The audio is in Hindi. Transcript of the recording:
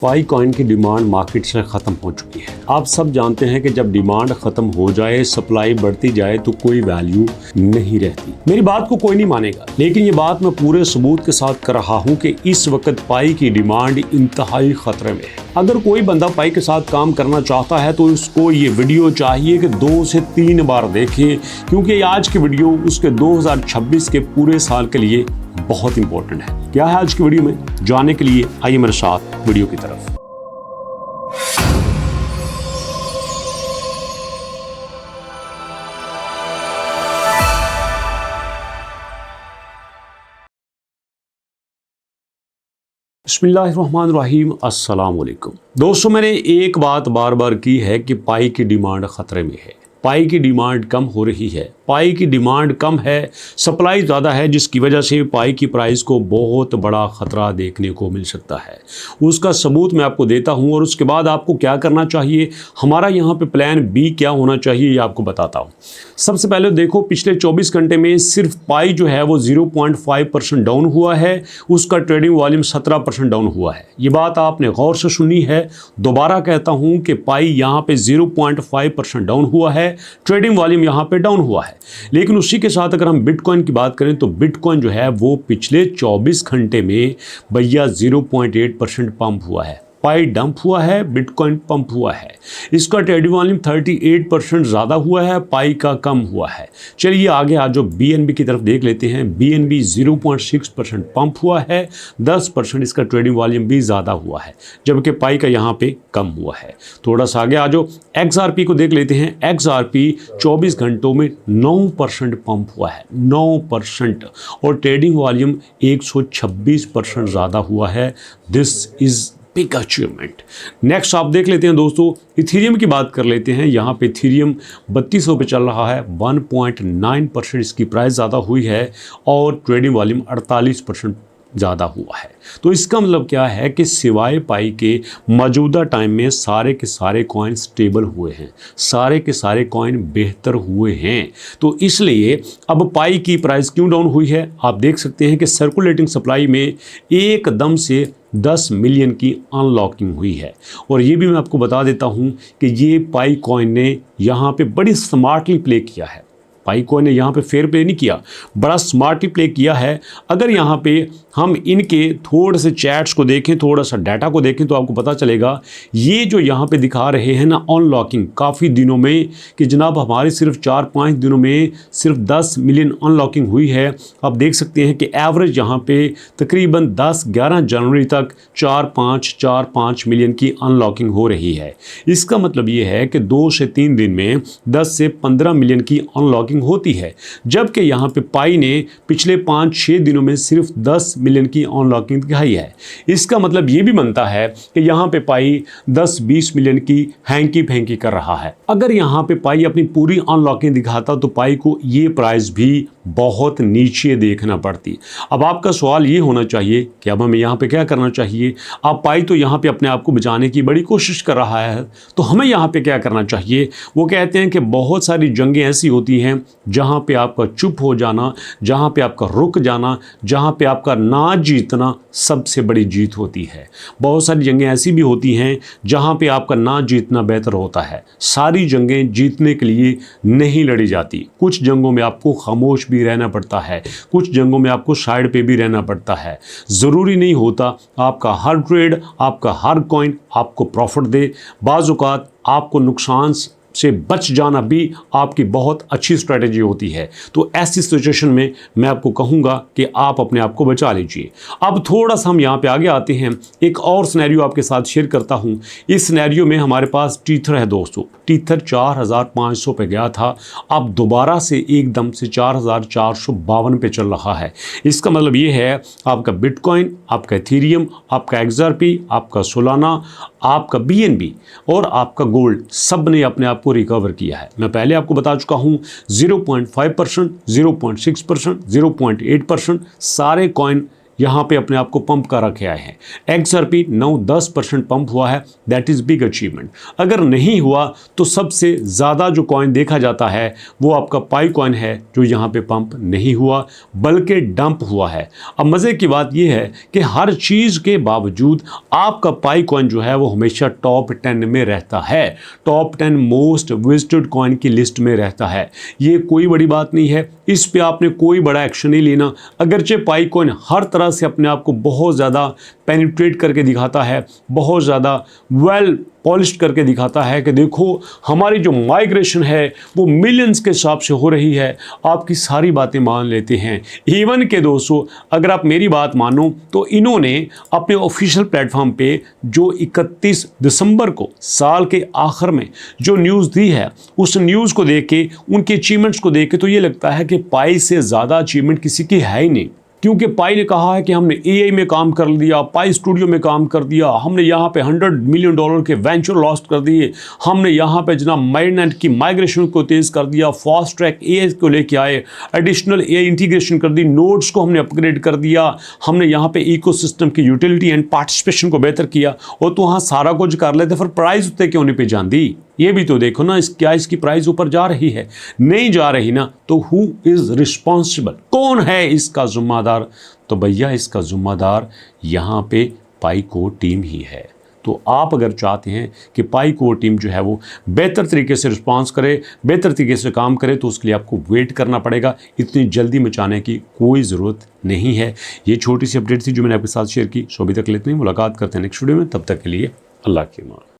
पाई कॉइन की डिमांड मार्केट से ख़त्म हो चुकी है। आप सब जानते हैं कि जब डिमांड ख़त्म हो जाए, सप्लाई बढ़ती जाए तो कोई वैल्यू नहीं रहती। मेरी बात को कोई नहीं मानेगा, लेकिन ये बात मैं पूरे सबूत के साथ कर रहा हूँ कि इस वक्त पाई की डिमांड इंतहाई खतरे में है। अगर कोई बंदा पाई के साथ काम करना चाहता है तो उसको ये वीडियो चाहिए कि 2 से 3 बार देखे, क्योंकि आज की वीडियो उसके 2026 के पूरे साल के लिए बहुत इंपॉर्टेंट है। क्या है आज की वीडियो में, जानने के लिए आइए मेरे साथ वीडियो की तरफ। बिस्मिल्लाहिर्रहमानिर्रहीम, अस्सलाम वालेकुम। दोस्तों, मैंने एक बात बार बार की है कि पाई की डिमांड खतरे में है। पाई की डिमांड कम हो रही है, पाई की डिमांड कम है, सप्लाई ज़्यादा है, जिसकी वजह से पाई की प्राइस को बहुत बड़ा ख़तरा देखने को मिल सकता है। उसका सबूत मैं आपको देता हूं और उसके बाद आपको क्या करना चाहिए, हमारा यहाँ पे प्लान बी क्या होना चाहिए, ये आपको बताता हूँ। सबसे पहले देखो, पिछले 24 घंटे में सिर्फ पाई जो है वो 0.5% डाउन हुआ है, उसका ट्रेडिंग वॉल्यूम 17% डाउन हुआ है। ये बात आपने गौर से सुनी है। दोबारा कहता हूँ कि पाई यहाँ पे 0.5% डाउन हुआ है, ट्रेडिंग वॉल्यूम यहाँ पे डाउन हुआ है। लेकिन उसी के साथ अगर हम बिटकॉइन की बात करें तो बिटकॉइन जो है वो पिछले 24 घंटे में भैया 0.8% पंप हुआ है। पाई डंप हुआ है, बिटकॉइन पंप हुआ है। इसका ट्रेडिंग वॉल्यूम 38% ज़्यादा हुआ है, पाई का कम हुआ है। चलिए आगे आज जो बीएनबी की तरफ देख लेते हैं। बीएनबी 0.6% पंप हुआ है, 10% इसका ट्रेडिंग वॉल्यूम भी ज़्यादा हुआ है, जबकि पाई का यहाँ पे कम हुआ है। थोड़ा सा आगे आज जो एक्सआरपी को देख लेते हैं। एक्सआरपी 24 घंटों में 9% पंप हुआ है, 9%, और ट्रेडिंग वॉल्यूम 126% ज़्यादा हुआ है। This is big achievement. Next आप देख लेते हैं दोस्तों, इथेरियम की बात कर लेते हैं। यहाँ पे इथेरियम 3200 पे चल रहा है, 1.9% इसकी प्राइस ज़्यादा हुई है और ट्रेडिंग वॉल्यूम 48% ज़्यादा हुआ है। तो इसका मतलब क्या है कि सिवाय पाई के मौजूदा टाइम में सारे के सारे कॉइन स्टेबल हुए हैं, सारे के सारे कॉइन बेहतर हुए हैं। तो इसलिए अब पाई की प्राइस क्यों डाउन हुई है, आप देख सकते हैं कि सर्कुलेटिंग सप्लाई में एकदम से 10 मिलियन की अनलॉकिंग हुई है। और ये भी मैं आपको बता देता हूँ कि ये पाई कॉइन ने यहाँ पे बड़ी स्मार्टली प्ले किया है। पाई कॉइन ने यहाँ पे फेयर प्ले नहीं किया, बड़ा स्मार्टली प्ले किया है। अगर यहाँ पे हम इनके थोड़े से चैट्स को देखें, थोड़ा सा डाटा को देखें, तो आपको पता चलेगा ये जो यहाँ पे दिखा रहे हैं ना अनलॉकिंग काफ़ी दिनों में, कि जनाब हमारी सिर्फ 4-5 दिनों में सिर्फ 10 मिलियन अनलॉकिंग हुई है। आप देख सकते हैं कि एवरेज यहाँ पे तकरीबन 10-11 जनवरी तक 4-5 मिलियन की अनलॉकिंग हो रही है। इसका मतलब ये है कि 2 से 3 दिन में 10 से 15 मिलियन की अनलॉकिंग होती है, जबकि यहाँ पे पाई ने पिछले 5-6 दिनों में सिर्फ 10 मिलियन की अनलॉकिंग दिखाई है। इसका मतलब ये भी बनता है कि यहाँ पे पाई 10-20 मिलियन की हैंकी फैंकी कर रहा है। अगर यहाँ पे पाई अपनी पूरी अनलॉकिंग दिखाता तो पाई को ये प्राइस भी बहुत नीचे देखना पड़ती। अब आपका सवाल ये होना चाहिए कि अब हमें यहाँ पे क्या करना चाहिए। अब पाई तो यहाँ पे अपने आप को बचाने की बड़ी कोशिश कर रहा है, तो हमें यहाँ पे क्या करना चाहिए। वो कहते हैं कि बहुत सारी जंगें ऐसी होती हैं जहाँ पे आपका चुप हो जाना, जहाँ पे आपका रुक जाना, जहाँ पे आपका ना जीतना सबसे बड़ी जीत होती है। बहुत सारी जंगें ऐसी भी होती हैं जहाँ पे आपका ना जीतना बेहतर होता है। सारी जंगें जीतने के लिए नहीं लड़ी जाती। कुछ जंगों में आपको खामोश भी रहना पड़ता है, कुछ जंगों में आपको साइड पे भी रहना पड़ता है। ज़रूरी नहीं होता आपका हर ट्रेड, आपका हर कॉइन आपको प्रॉफिट दे। बाज़ औक़ात आपको नुकसान से बच जाना भी आपकी बहुत अच्छी स्ट्रैटेजी होती है। तो ऐसी सिचुएशन में मैं आपको कहूँगा कि आप अपने आप को बचा लीजिए। अब थोड़ा सा हम यहाँ पे आगे आते हैं, एक और सिनेरियो आपके साथ शेयर करता हूँ। इस सिनेरियो में हमारे पास टीथर है दोस्तों। टीथर 4500 पे गया था, अब दोबारा से एकदम से 4452 पे चल रहा है। इसका मतलब ये है आपका बिटकॉइन, आपका इथेरियम, आपका एक्सआरपी, आपका सोलाना, आपका बीएनबी और आपका गोल्ड, सब ने अपने आप को रिकवर किया है। मैं पहले आपको बता चुका हूँ 0.5%, 0.6%, 0.8% सारे कॉइन यहाँ पे अपने आप को पंप कर रखे आए हैं। XRP 9-10% पंप हुआ है, दैट इज़ बिग अचीवमेंट। अगर नहीं हुआ तो सबसे ज़्यादा जो कॉइन देखा जाता है वो आपका पाई कॉइन है, जो यहाँ पे पंप नहीं हुआ बल्कि डंप हुआ है। अब मज़े की बात यह है कि हर चीज़ के बावजूद आपका पाई कॉइन जो है वो हमेशा टॉप 10 में रहता है, टॉप 10 मोस्ट विजिटेड कॉइन की लिस्ट में रहता है। ये कोई बड़ी बात नहीं है, इस पे आपने कोई बड़ा एक्शन नहीं लेना। अगरचे पाई कॉइन हर तरह से अपने आप को बहुत ज़्यादा पेनिट्रेट करके दिखाता है, बहुत ज़्यादा वेल पॉलिश्ड करके दिखाता है कि देखो हमारी जो माइग्रेशन है वो मिलियंस के हिसाब से हो रही है, आपकी सारी बातें मान लेते हैं। इवन के दोस्तों अगर आप मेरी बात मानो तो इन्होंने अपने ऑफिशियल प्लेटफॉर्म पे जो 31 दिसंबर को साल के आखिर में जो न्यूज़ दी है, उस न्यूज़ को देख के, उनके अचीवमेंट्स को देख के तो ये लगता है कि पाई से ज़्यादा अचीवमेंट किसी की है ही नहीं। क्योंकि पाई ने कहा है कि हमने AI में काम कर लिया, पाई स्टूडियो में काम कर दिया, हमने यहाँ पे $100 मिलियन के वेंचर लॉस्ट कर दिए, हमने यहाँ पे जनाब माइननेट की माइग्रेशन को तेज़ कर दिया, फास्ट ट्रैक AI को लेके आए, एडिशनल AI इंटीग्रेशन कर दी, नोड्स को हमने अपग्रेड कर दिया, हमने यहाँ पे इकोसिस्टम की यूटिलिटी एंड पार्टिसिपेशन को बेहतर किया। और तो वहाँ सारा कुछ कर लेते, फिर प्राइस उत्ते क्यों नहीं पे जाती? ये भी तो देखो ना, क्या इसकी प्राइस ऊपर जा रही है? नहीं जा रही ना, तो हु इज़ रिस्पॉन्सिबल, कौन है इसका जिम्मेदार? तो भैया इसका जिम्मेदार यहाँ पे पाई कोर टीम ही है। तो आप अगर चाहते हैं कि पाई कोर टीम जो है वो बेहतर तरीके से रिस्पॉन्स करे, बेहतर तरीके से काम करे, तो उसके लिए आपको वेट करना पड़ेगा। इतनी जल्दी मचाने की कोई ज़रूरत नहीं है। ये छोटी सी अपडेट थी जो मैंने आपके साथ शेयर की। सो अभी तक इतनी, मुलाकात करते हैं नेक्स्ट वीडियो में, तब तक के लिए अल्लाह की अमान।